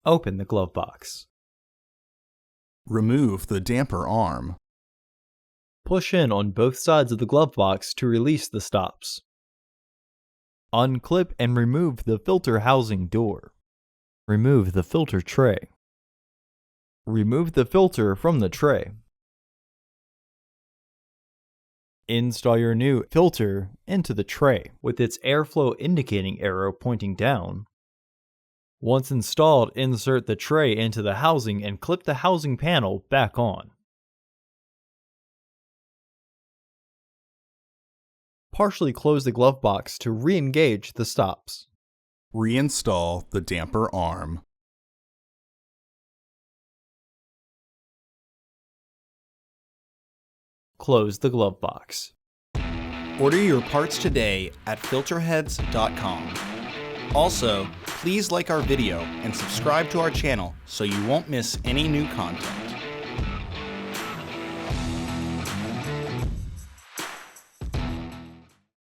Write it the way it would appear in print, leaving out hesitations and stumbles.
Open the glove box. Remove the damper arm. Push in on both sides of the glove box to release the stops. Unclip and remove the filter housing door. Remove the filter tray. Remove the filter from the tray. Install your new filter into the tray with its airflow indicating arrow pointing down. Once installed, insert the tray into the housing and clip the housing panel back on. Partially close the glove box to re-engage the stops. Reinstall the damper arm. Close the glove box. Order your parts today at filterheads.com. Also, please like our video and subscribe to our channel so you won't miss any new content.